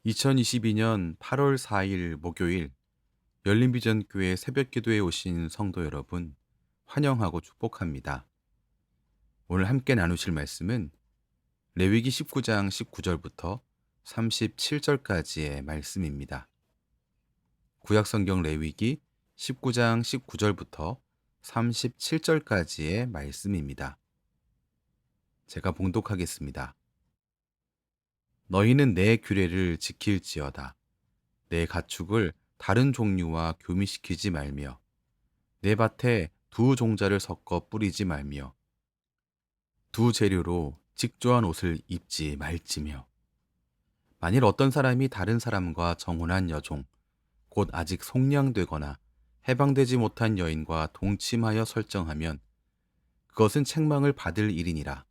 2022년 8월 4일 목요일 열린비전교회 새벽기도에 오신 성도 여러분, 환영하고 축복합니다. 오늘 함께 나누실 말씀은 레위기 19장 19절부터 37절까지의 말씀입니다. 구약성경 레위기 19장 19절부터 37절까지의 말씀입니다. 제가 봉독하겠습니다. 너희는 내 규례를 지킬지어다. 내 가축을 다른 종류와 교미시키지 말며 내 밭에 두 종자를 섞어 뿌리지 말며 두 재료로 직조한 옷을 입지 말지며 만일 어떤 사람이 다른 사람과 정혼한 여종 곧 아직 속량되거나 해방되지 못한 여인과 동침하여 설정하면 그것은 책망을 받을 일이니라.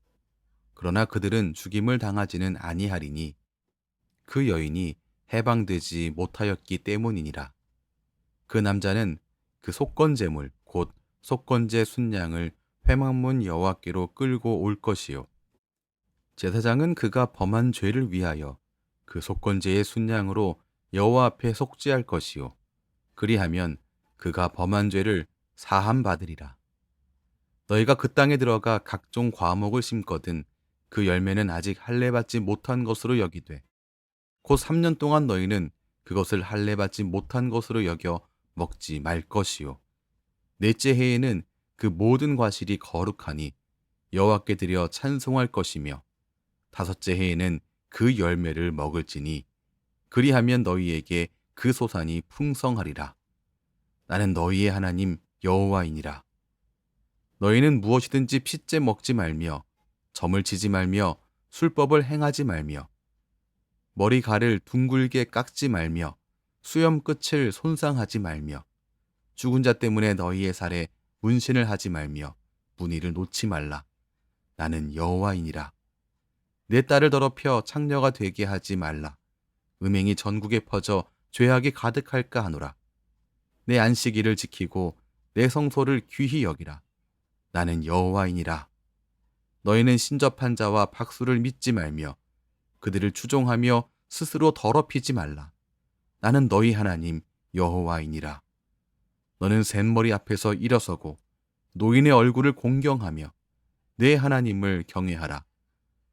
그러나 그들은 죽임을 당하지는 아니하리니 그 여인이 해방되지 못하였기 때문이니라. 그 남자는 그 속건제물 곧 속건제 순양을 회막문 여호와께로 끌고 올 것이요 제사장은 그가 범한 죄를 위하여 그 속건제의 순양으로 여호와 앞에 속죄할 것이요 그리하면 그가 범한 죄를 사함 받으리라. 너희가 그 땅에 들어가 각종 과목을 심거든 그 열매는 아직 할례 받지 못한 것으로 여기되 곧 3년 동안 너희는 그것을 할례 받지 못한 것으로 여겨 먹지 말 것이요 넷째 해에는 그 모든 과실이 거룩하니 여호와께 드려 찬송할 것이며 다섯째 해에는 그 열매를 먹을지니 그리하면 너희에게 그 소산이 풍성하리라. 나는 너희의 하나님 여호와이니라. 너희는 무엇이든지 핏째 먹지 말며 점을 치지 말며 술법을 행하지 말며 머리칼을 둥글게 깎지 말며 수염 끝을 손상하지 말며 죽은 자 때문에 너희의 살에 문신을 하지 말며 문의를 놓지 말라. 나는 여호와이니라. 내 딸을 더럽혀 창녀가 되게 하지 말라. 음행이 전국에 퍼져 죄악이 가득할까 하노라. 내 안식일을 지키고 내 성소를 귀히 여기라. 나는 여호와이니라. 너희는 신접한 자와 박수를 믿지 말며 그들을 추종하며 스스로 더럽히지 말라. 나는 너희 하나님 여호와이니라. 너는 샘머리 앞에서 일어서고 노인의 얼굴을 공경하며 내 하나님을 경외하라.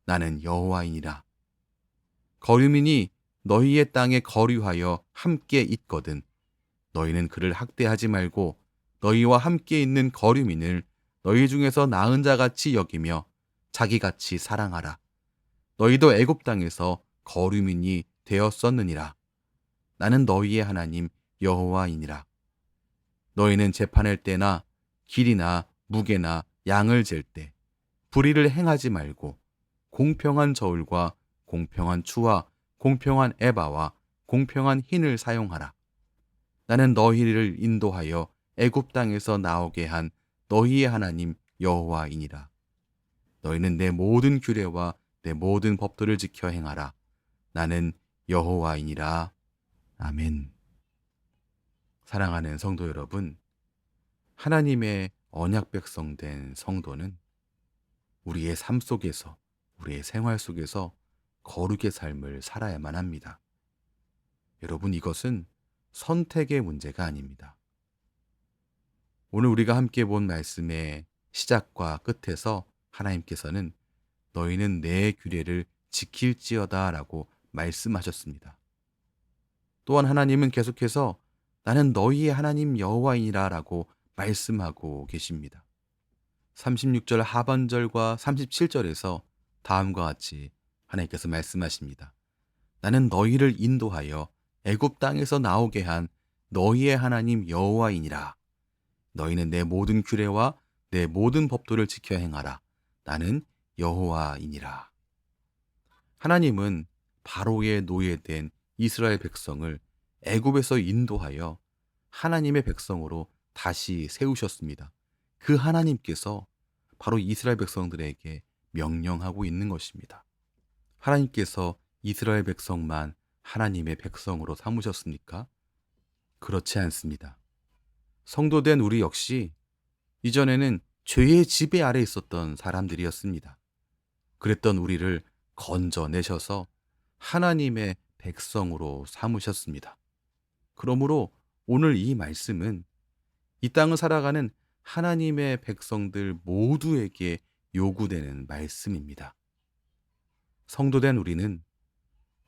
나는 여호와이니라. 거류민이 너희의 땅에 거류하여 함께 있거든 너희는 그를 학대하지 말고 너희와 함께 있는 거류민을 너희 중에서 나은 자같이 여기며 자기같이 사랑하라. 너희도 애굽 땅에서 거류민이 되었었느니라. 나는 너희의 하나님 여호와이니라. 너희는 재판할 때나 길이나 무게나 양을 잴 때 불의를 행하지 말고 공평한 저울과 공평한 추와 공평한 에바와 공평한 흰을 사용하라. 나는 너희를 인도하여 애굽 땅에서 나오게 한 너희의 하나님 여호와이니라. 너희는 내 모든 규례와 내 모든 법도를 지켜 행하라. 나는 여호와이니라. 아멘. 사랑하는 성도 여러분, 하나님의 언약 백성 된 성도는 우리의 삶 속에서, 우리의 생활 속에서 거룩의 삶을 살아야만 합니다. 여러분, 이것은 선택의 문제가 아닙니다. 오늘 우리가 함께 본 말씀의 시작과 끝에서 하나님께서는 너희는 내 규례를 지킬지어다 라고 말씀하셨습니다. 또한 하나님은 계속해서 나는 너희의 하나님 여호와이니라 라고 말씀하고 계십니다. 36절 하반절과 37절에서 다음과 같이 하나님께서 말씀하십니다. 나는 너희를 인도하여 애굽 땅에서 나오게 한 너희의 하나님 여호와이니라. 너희는 내 모든 규례와 내 모든 법도를 지켜 행하라. 나는 여호와이니라. 하나님은 바로의 노예된 이스라엘 백성을 애굽에서 인도하여 하나님의 백성으로 다시 세우셨습니다. 그 하나님께서 바로 이스라엘 백성들에게 명령하고 있는 것입니다. 하나님께서 이스라엘 백성만 하나님의 백성으로 삼으셨습니까? 그렇지 않습니다. 성도된 우리 역시 이전에는 죄의 지배 아래 있었던 사람들이었습니다. 그랬던 우리를 건져내셔서 하나님의 백성으로 삼으셨습니다. 그러므로 오늘 이 말씀은 이 땅을 살아가는 하나님의 백성들 모두에게 요구되는 말씀입니다. 성도된 우리는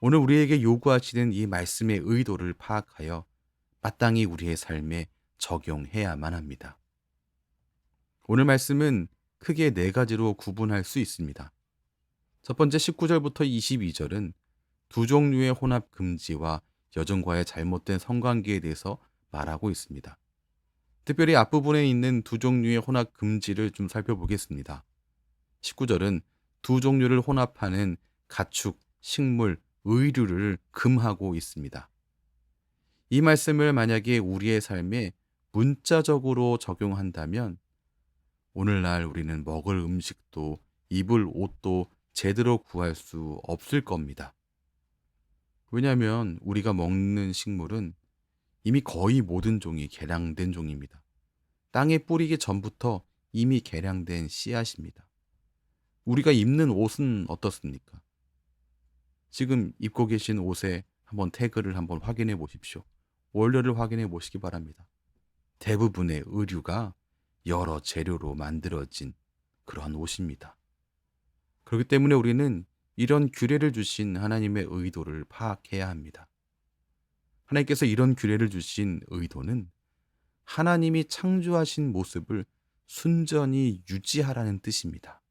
오늘 우리에게 요구하시는 이 말씀의 의도를 파악하여 마땅히 우리의 삶에 적용해야만 합니다. 오늘 말씀은 크게 네 가지로 구분할 수 있습니다. 첫 번째 19절부터 22절은 두 종류의 혼합 금지와 여종과의 잘못된 성관계에 대해서 말하고 있습니다. 특별히 앞부분에 있는 두 종류의 혼합 금지를 좀 살펴보겠습니다. 19절은 두 종류를 혼합하는 가축, 식물, 의류를 금하고 있습니다. 이 말씀을 만약에 우리의 삶에 문자적으로 적용한다면 오늘날 우리는 먹을 음식도 입을 옷도 제대로 구할 수 없을 겁니다. 왜냐하면 우리가 먹는 식물은 이미 거의 모든 종이 개량된 종입니다. 땅에 뿌리기 전부터 이미 개량된 씨앗입니다. 우리가 입는 옷은 어떻습니까? 지금 입고 계신 옷에 한번 태그를 한번 확인해 보십시오. 원료를 확인해 보시기 바랍니다. 대부분의 의류가 여러 재료로 만들어진 그러한 옷입니다. 그렇기 때문에 우리는 이런 규례를 주신 하나님의 의도를 파악해야 합니다. 하나님께서 이런 규례를 주신 의도는 하나님이 창조하신 모습을 순전히 유지하라는 뜻입니다.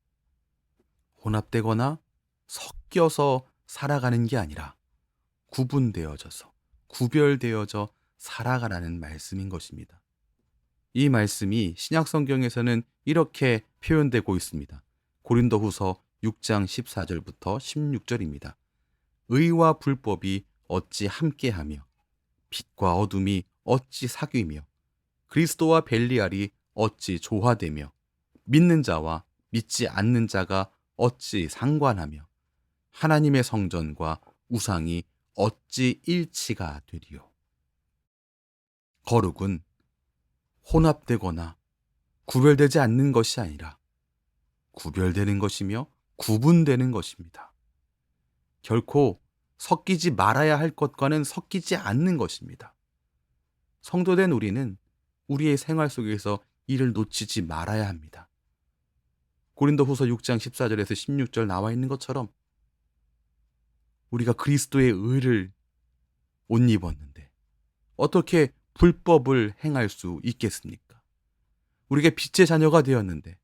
혼합되거나 섞여서 살아가는 게 아니라 구분되어져서 구별되어져 살아가라는 말씀인 것입니다. 이 말씀이 신약 성경에서는 이렇게 표현되고 있습니다. 고린도후서 6장 14절부터 16절입니다. 의와 불법이 어찌 함께하며 빛과 어둠이 어찌 사귀며 그리스도와 벨리알이 어찌 조화되며 믿는 자와 믿지 않는 자가 어찌 상관하며 하나님의 성전과 우상이 어찌 일치가 되리요. 거룩은 혼합되거나 구별되지 않는 것이 아니라 구별되는 것이며 구분되는 것입니다. 결코 섞이지 말아야 할 것과는 섞이지 않는 것입니다. 성도된 우리는 우리의 생활 속에서 이를 놓치지 말아야 합니다. 고린도후서 6장 14절에서 16절 나와 있는 것처럼 우리가 그리스도의 의를 옷 입었는데 어떻게 불법을 행할 수 있겠습니까? 우리가 빛의 자녀가 되었는데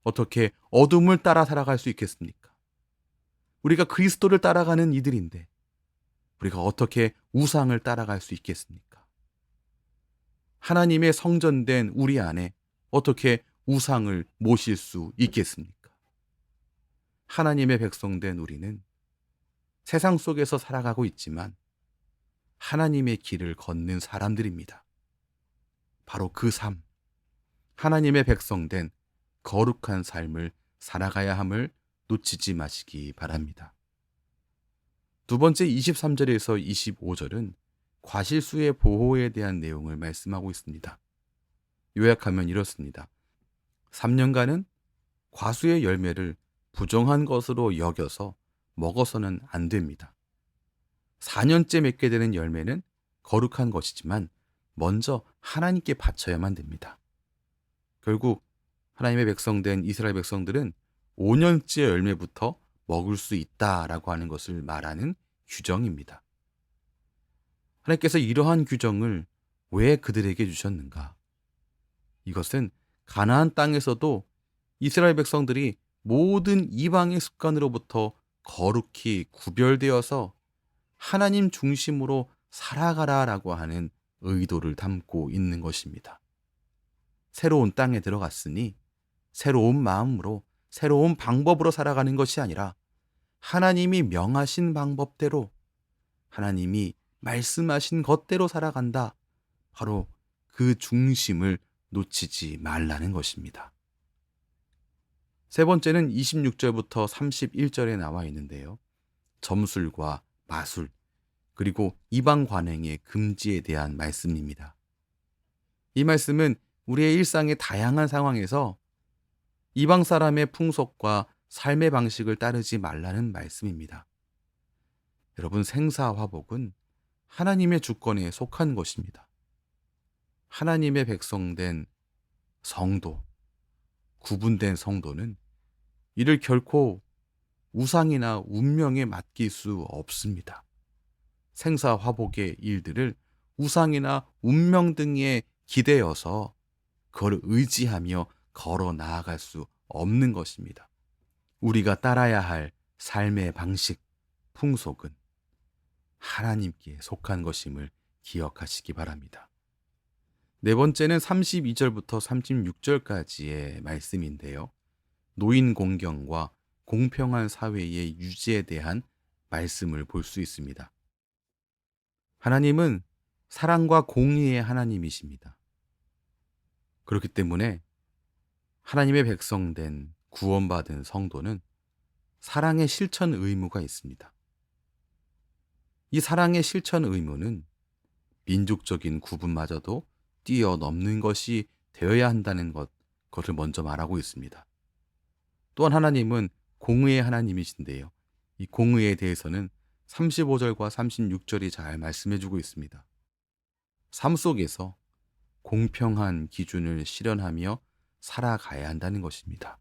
어떻게 어둠을 따라 살아갈 수 있겠습니까? 우리가 그리스도를 따라가는 이들인데 우리가 어떻게 우상을 따라갈 수 있겠습니까? 하나님의 성전된 우리 안에 어떻게 우상을 모실 수 있겠습니까? 하나님의 백성된 우리는 세상 속에서 살아가고 있지만 하나님의 길을 걷는 사람들입니다. 바로 그 삶, 하나님의 백성된 거룩한 삶을 살아가야 함을 놓치지 마시기 바랍니다. 두 번째 23절에서 25절은 과실수의 보호에 대한 내용을 말씀하고 있습니다. 요약하면 이렇습니다. 3년간은 과수의 열매를 부정한 것으로 여겨서 먹어서는 안 됩니다. 4년째 맺게 되는 열매는 거룩한 것이지만 먼저 하나님께 바쳐야만 됩니다. 결국 하나님의 백성된 이스라엘 백성들은 5년째 열매부터 먹을 수 있다라고 하는 것을 말하는 규정입니다. 하나님께서 이러한 규정을 왜 그들에게 주셨는가? 이것은 가나안 땅에서도 이스라엘 백성들이 모든 이방의 습관으로부터 거룩히 구별되어서 하나님 중심으로 살아가라라고 하는 의도를 담고 있는 것입니다. 새로운 땅에 들어갔으니 새로운 마음으로 새로운 방법으로 살아가는 것이 아니라 하나님이 명하신 방법대로 하나님이 말씀하신 것대로 살아간다. 바로 그 중심을 놓치지 말라는 것입니다. 세 번째는 26절부터 31절에 나와 있는데요. 점술과 마술, 그리고 이방 관행의 금지에 대한 말씀입니다. 이 말씀은 우리의 일상의 다양한 상황에서 이방 사람의 풍속과 삶의 방식을 따르지 말라는 말씀입니다. 여러분, 생사화복은 하나님의 주권에 속한 것입니다. 하나님의 백성된 성도, 구분된 성도는 이를 결코 우상이나 운명에 맡길 수 없습니다. 생사화복의 일들을 우상이나 운명 등에 기대어서 그걸 의지하며 걸어 나아갈 수 없는 것입니다. 우리가 따라야 할 삶의 방식, 풍속은 하나님께 속한 것임을 기억하시기 바랍니다. 네 번째는 32절부터 36절까지의 말씀인데요. 노인 공경과 공평한 사회의 유지에 대한 말씀을 볼 수 있습니다. 하나님은 사랑과 공의의 하나님이십니다. 그렇기 때문에 하나님의 백성된 구원받은 성도는 사랑의 실천 의무가 있습니다. 이 사랑의 실천 의무는 민족적인 구분마저도 뛰어넘는 것이 되어야 한다는 그것을 먼저 말하고 있습니다. 또한 하나님은 공의의 하나님이신데요. 이 공의에 대해서는 35절과 36절이 잘 말씀해주고 있습니다. 삶 속에서 공평한 기준을 실현하며 살아가야 한다는 것입니다.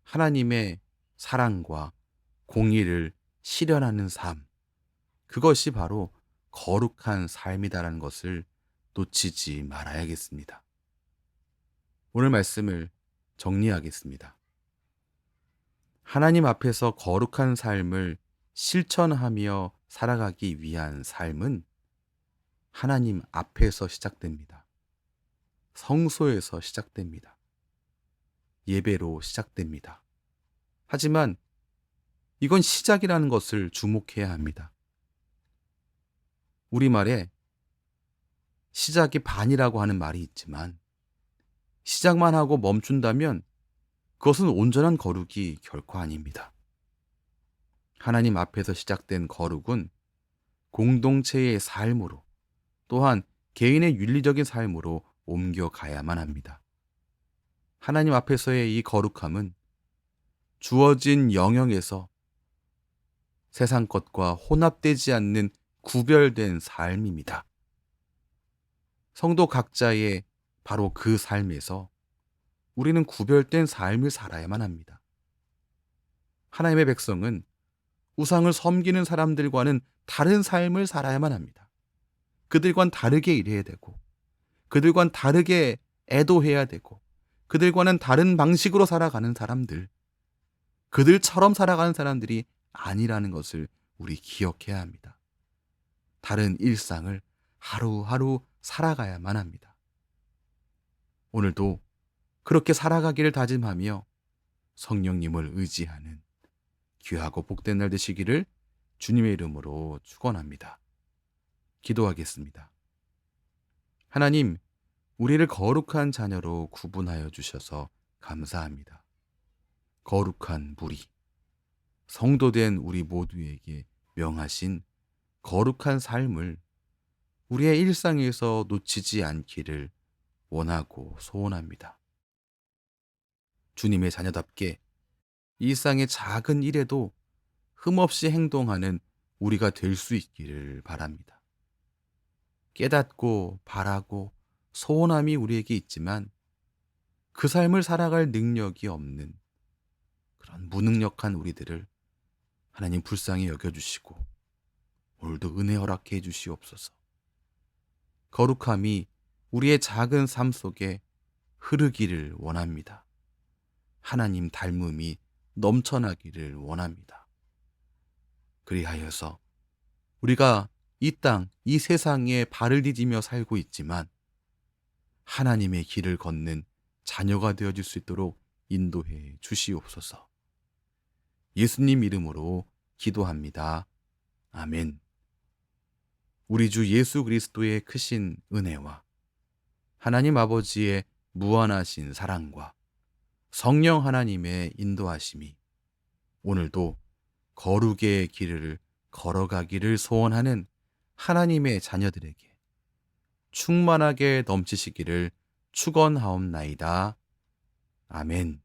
하나님의 사랑과 공의를 실현하는 삶, 그것이 바로 거룩한 삶이다라는 것을 놓치지 말아야겠습니다. 오늘 말씀을 정리하겠습니다. 하나님 앞에서 거룩한 삶을 실천하며 살아가기 위한 삶은 하나님 앞에서 시작됩니다. 성소에서 시작됩니다. 예배로 시작됩니다. 하지만 이건 시작이라는 것을 주목해야 합니다. 우리말에 시작이 반이라고 하는 말이 있지만 시작만 하고 멈춘다면 그것은 온전한 거룩이 결코 아닙니다. 하나님 앞에서 시작된 거룩은 공동체의 삶으로 또한 개인의 윤리적인 삶으로 옮겨가야만 합니다. 하나님 앞에서의 이 거룩함은 주어진 영역에서 세상 것과 혼합되지 않는 구별된 삶입니다. 성도 각자의 바로 그 삶에서 우리는 구별된 삶을 살아야만 합니다. 하나님의 백성은 우상을 섬기는 사람들과는 다른 삶을 살아야만 합니다. 그들과는 다르게 일해야 되고, 그들과는 다르게 애도해야 되고, 그들과는 다른 방식으로 살아가는 사람들, 그들처럼 살아가는 사람들이 아니라는 것을 우리 기억해야 합니다. 다른 일상을 하루하루 살아가야만 합니다. 오늘도 그렇게 살아가기를 다짐하며 성령님을 의지하는 귀하고 복된 날 되시기를 주님의 이름으로 축원합니다. 기도하겠습니다. 하나님, 우리를 거룩한 자녀로 구분하여 주셔서 감사합니다. 거룩한 무리, 성도된 우리 모두에게 명하신 거룩한 삶을 우리의 일상에서 놓치지 않기를 원하고 소원합니다. 주님의 자녀답게 일상의 작은 일에도 흠없이 행동하는 우리가 될 수 있기를 바랍니다. 깨닫고 바라고 소원함이 우리에게 있지만 그 삶을 살아갈 능력이 없는 그런 무능력한 우리들을 하나님 불쌍히 여겨주시고 오늘도 은혜 허락해 주시옵소서. 거룩함이 우리의 작은 삶 속에 흐르기를 원합니다. 하나님 닮음이 넘쳐나기를 원합니다. 그리하여서 우리가 이 땅, 이 세상에 발을 디디며 살고 있지만 하나님의 길을 걷는 자녀가 되어질 수 있도록 인도해 주시옵소서. 예수님 이름으로 기도합니다. 아멘. 우리 주 예수 그리스도의 크신 은혜와 하나님 아버지의 무한하신 사랑과 성령 하나님의 인도하심이 오늘도 거룩의 길을 걸어가기를 소원하는 하나님의 자녀들에게 충만하게 넘치시기를 축원하옵나이다. 아멘.